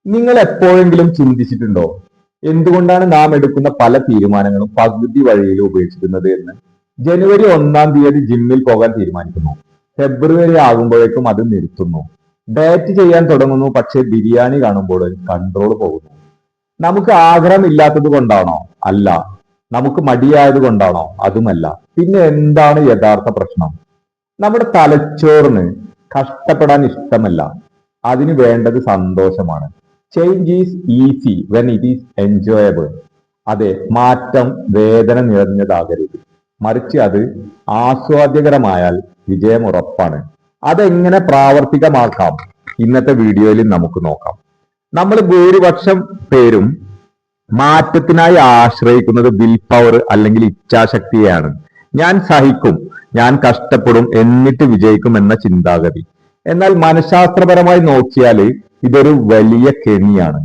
നിങ്ങൾ എപ്പോഴെങ്കിലും ചിന്തിച്ചിട്ടുണ്ടോ എന്തുകൊണ്ടാണ് നാം എടുക്കുന്ന പല തീരുമാനങ്ങളും പകുതി വഴിയിൽ ഉപേക്ഷിക്കുന്നത് എന്ന്? ജനുവരി 1-ാം തീയതി ജിമ്മിൽ പോകാൻ തീരുമാനിക്കുന്നു. ഫെബ്രുവരി ആകുമ്പോഴേക്കും അത് നിർത്തുന്നു. ഡയറ്റ് ചെയ്യാൻ തുടങ്ങുന്നു, പക്ഷെ ബിരിയാണി കാണുമ്പോൾ കൺട്രോൾ പോകുന്നു. നമുക്ക് ആഗ്രഹമില്ലാത്തത് കൊണ്ടാണോ? അല്ല. നമുക്ക് മടിയായത് കൊണ്ടാണോ? അതുമല്ല. പിന്നെ എന്താണ് യഥാർത്ഥ പ്രശ്നം? നമ്മുടെ തലച്ചോറിന് കഷ്ടപ്പെടാൻ ഇഷ്ടമല്ല. അതിന് വേണ്ടത് സന്തോഷമാണ്. Change is easy when it is enjoyable. അതെ, മാറ്റം വേദന നിറഞ്ഞതാകരുത്, മറിച്ച് അത് ആസ്വാദ്യകരമായാൽ വിജയം ഉറപ്പാണ്. അതെങ്ങനെ പ്രാവർത്തികമാക്കാം ഇന്നത്തെ വീഡിയോയിൽ നമുക്ക് നോക്കാം. നമ്മൾ ഭൂരിപക്ഷം പേരും മാറ്റത്തിനായി ആശ്രയിക്കുന്നത് വിൽ പവർ അല്ലെങ്കിൽ ഇച്ഛാശക്തിയെയാണ്. ഞാൻ സഹിക്കും, ഞാൻ കഷ്ടപ്പെടും, എന്നിട്ട് വിജയിക്കും എന്ന ചിന്താഗതി. എന്നാൽ മനഃശാസ്ത്രപരമായി നോക്കിയാൽ ഇതൊരു വലിയ കെണിയാണ്.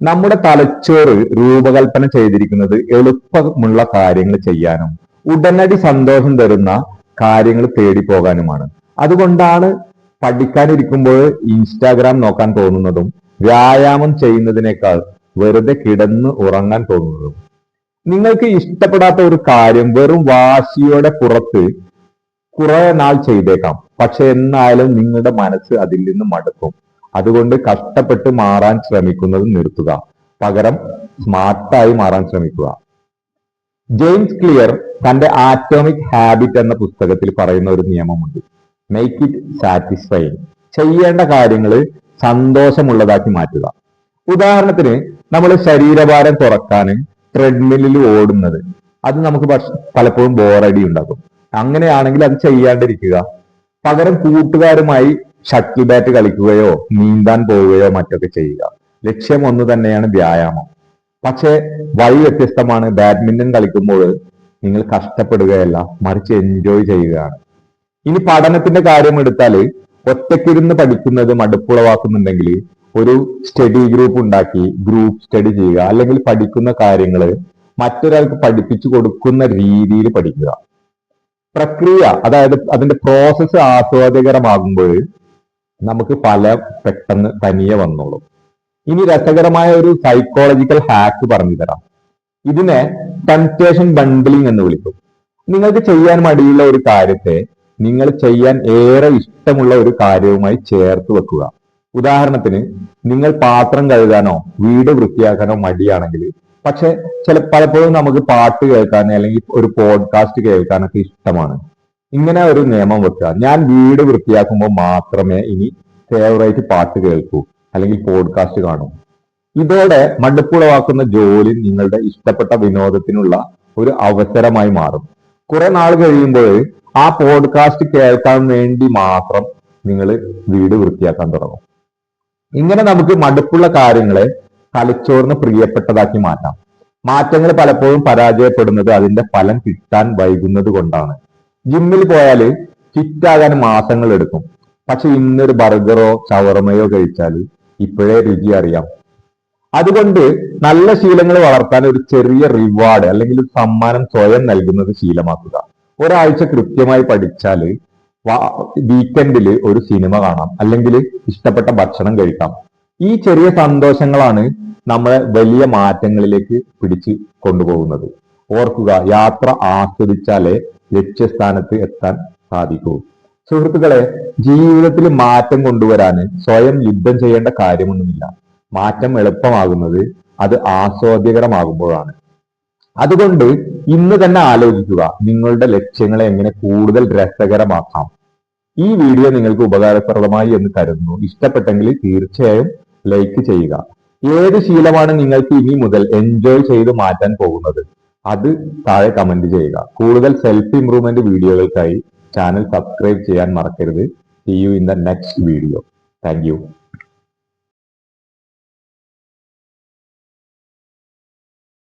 നമ്മുടെ തലച്ചോറ് രൂപകൽപ്പന ചെയ്തിരിക്കുന്നത് എളുപ്പമുള്ള കാര്യങ്ങൾ ചെയ്യാനും ഉടനടി സന്തോഷം തരുന്ന കാര്യങ്ങൾ തേടി പോകാനുമാണ്. അതുകൊണ്ടാണ് പഠിക്കാനിരിക്കുമ്പോൾ ഇൻസ്റ്റാഗ്രാം നോക്കാൻ തോന്നുന്നതും വ്യായാമം ചെയ്യുന്നതിനേക്കാൾ വെറുതെ കിടന്ന് ഉറങ്ങാൻ തോന്നുന്നതും. നിങ്ങൾക്ക് ഇഷ്ടപ്പെടാത്ത ഒരു കാര്യം വെറും വാശിയോടെ പുറത്ത് കുറെ നാൾ ചെയ്തേക്കാം, പക്ഷെ എന്നായാലും നിങ്ങളുടെ മനസ്സ് അതിൽ നിന്ന് മടുക്കും. അതുകൊണ്ട് കഷ്ടപ്പെട്ട് മാറാൻ ശ്രമിക്കുന്നത് നിർത്തുക, പകരം സ്മാർട്ടായി മാറാൻ ശ്രമിക്കുക. ജെയിംസ് ക്ലിയർ തന്റെ ആറ്റോമിക് ഹാബിറ്റ് എന്ന പുസ്തകത്തിൽ പറയുന്ന ഒരു നിയമമുണ്ട്: മേക്ക് ഇറ്റ് സാറ്റിസ്ഫൈങ്. ചെയ്യേണ്ട കാര്യങ്ങൾ സന്തോഷമുള്ളതാക്കി മാറ്റുക. ഉദാഹരണത്തിന്, നമ്മൾ ശരീരഭാരം കുറക്കാൻ ട്രെഡ്മില്ലിൽ ഓടുന്നത് അത് നമുക്ക് പലപ്പോഴും ബോറടി ഉണ്ടാക്കും. അങ്ങനെയാണെങ്കിൽ അത് ചെയ്യാണ്ടിരിക്കുക. പകരം കൂട്ടുകാരുമായി ഷട്ടിൽ ബാറ്റ് കളിക്കുകയോ നീന്താൻ പോവുകയോ മറ്റൊക്കെ ചെയ്യുക. ലക്ഷ്യം ഒന്ന് തന്നെയാണ്, വ്യായാമം. പക്ഷെ വഴി വ്യത്യസ്തമാണ്. ബാഡ്മിന്റൺ കളിക്കുമ്പോൾ നിങ്ങൾ കഷ്ടപ്പെടുകയല്ല, മറിച്ച് എൻജോയ് ചെയ്യുകയാണ്. ഇനി പഠനത്തിന്റെ കാര്യം എടുത്താൽ, ഒറ്റയ്ക്കിരുന്ന് പഠിക്കുന്നത് മടുപ്പുളവാക്കുന്നുണ്ടെങ്കിൽ ഒരു സ്റ്റഡി ഗ്രൂപ്പ് ഉണ്ടാക്കി ഗ്രൂപ്പ് സ്റ്റഡി ചെയ്യുക. അല്ലെങ്കിൽ പഠിക്കുന്ന കാര്യങ്ങൾ മറ്റൊരാൾക്ക് പഠിപ്പിച്ചു കൊടുക്കുന്ന രീതിയിൽ പഠിക്കുക. പ്രക്രിയ, അതായത് അതിന്റെ പ്രോസസ്സ് ആസ്വാദ്യകരമാകുമ്പോൾ നമുക്ക് പെട്ടെന്ന് തനിയെ വന്നോളും. ഇനി രസകരമായ ഒരു സൈക്കോളജിക്കൽ ഹാക്ക് പറഞ്ഞു തരാം. ഇതിനെ ടെംപ്റ്റേഷൻ ബണ്ടിലിംഗ് എന്ന് വിളിക്കും. നിങ്ങൾക്ക് ചെയ്യാൻ മടിയുള്ള ഒരു കാര്യത്തെ നിങ്ങൾ ചെയ്യാൻ ഏറെ ഇഷ്ടമുള്ള ഒരു കാര്യവുമായി ചേർത്ത് വെക്കുക. ഉദാഹരണത്തിന്, നിങ്ങൾ പാത്രം കഴുകാനോ വീട് വൃത്തിയാക്കാനോ മടിയാണെങ്കിൽ, പക്ഷെ പലപ്പോഴും നമുക്ക് പാട്ട് കേൾക്കാൻ അല്ലെങ്കിൽ ഒരു പോഡ്കാസ്റ്റ് കേൾക്കാനൊക്കെ ഇഷ്ടമാണ്. ഇങ്ങനെ ഒരു നിയമം വെക്കുക: ഞാൻ വീട് വൃത്തിയാക്കുമ്പോൾ മാത്രമേ ഇനി ഫേവറേറ്റ് പാട്ട് കേൾക്കൂ അല്ലെങ്കിൽ പോഡ്കാസ്റ്റ് കാണൂ. ഇതോടെ മടുപ്പുളവാക്കുന്ന ജോലി നിങ്ങളുടെ ഇഷ്ടപ്പെട്ട വിനോദത്തിനുള്ള ഒരു അവസരമായി മാറും. കുറെ നാൾ കഴിയുമ്പോൾ ആ പോഡ്കാസ്റ്റ് കേൾക്കാൻ വേണ്ടി മാത്രം നിങ്ങൾ വീട് വൃത്തിയാക്കാൻ തുടങ്ങും. ഇങ്ങനെ നമുക്ക് മടുപ്പുള്ള കാര്യങ്ങളെ തലച്ചോറിന് പ്രിയപ്പെട്ടതാക്കി മാറ്റാം. മാറ്റങ്ങൾ പലപ്പോഴും പരാജയപ്പെടുന്നത് അതിന്റെ ഫലം കിട്ടാൻ വൈകുന്നത് കൊണ്ടാണ്. ജിമ്മിൽ പോയാൽ ഫിറ്റാകാൻ മാസങ്ങൾ എടുക്കും, പക്ഷെ ഇന്നൊരു ബർഗറോ ഷവർമയോ കഴിച്ചാൽ ഇപ്പോഴേ രുചി അറിയാം. അതുകൊണ്ട് നല്ല ശീലങ്ങൾ വളർത്താൻ ഒരു ചെറിയ റിവാർഡ് അല്ലെങ്കിൽ ഒരു സമ്മാനം സ്വയം നൽകുന്നത് ശീലമാക്കുക. ഒരാഴ്ച കൃത്യമായി പഠിച്ചാൽ വീക്കെൻഡിൽ ഒരു സിനിമ കാണാം, അല്ലെങ്കിൽ ഇഷ്ടപ്പെട്ട ഭക്ഷണം കഴിക്കാം. ഈ ചെറിയ സന്തോഷങ്ങളാണ് നമ്മളെ വലിയ മാറ്റങ്ങളിലേക്ക് പിടിച്ച് കൊണ്ടുപോകുന്നത്. ഓർക്കുക, യാത്ര ആസ്വദിച്ചാലേ ലക്ഷ്യസ്ഥാനത്ത് എത്താൻ സാധിക്കൂ. സുഹൃത്തുക്കളെ, ജീവിതത്തിൽ മാറ്റം കൊണ്ടുവരാൻ സ്വയം യുദ്ധം ചെയ്യേണ്ട കാര്യമൊന്നുമില്ല. മാറ്റം എളുപ്പമാകുന്നത് അത് ആസ്വാദ്യകരമാകുമ്പോഴാണ്. അതുകൊണ്ട് ഇന്ന് തന്നെ ആലോചിക്കുക, നിങ്ങളുടെ ലക്ഷ്യങ്ങളെ എങ്ങനെ കൂടുതൽ രസകരമാക്കാം. ഈ വീഡിയോ നിങ്ങൾക്ക് ഉപകാരപ്രദമായി എന്ന് കരുതുന്നു. ഇഷ്ടപ്പെട്ടെങ്കിൽ തീർച്ചയായും ലൈക്ക് ചെയ്യുക. ഏത് ശീലമാണ് നിങ്ങൾക്ക് ഇനി മുതൽ എൻജോയ് ചെയ്ത് മാറ്റാൻ പോകുന്നത്? അത് താഴെ കമന്റ് ചെയ്യുക. കൂടുതൽ സെൽഫ് ഇംപ്രൂവ്മെന്റ് വീഡിയോകൾക്കായി ചാനൽ സബ്സ്ക്രൈബ് ചെയ്യാൻ മറക്കരുത്. See you in the next video. Thank you.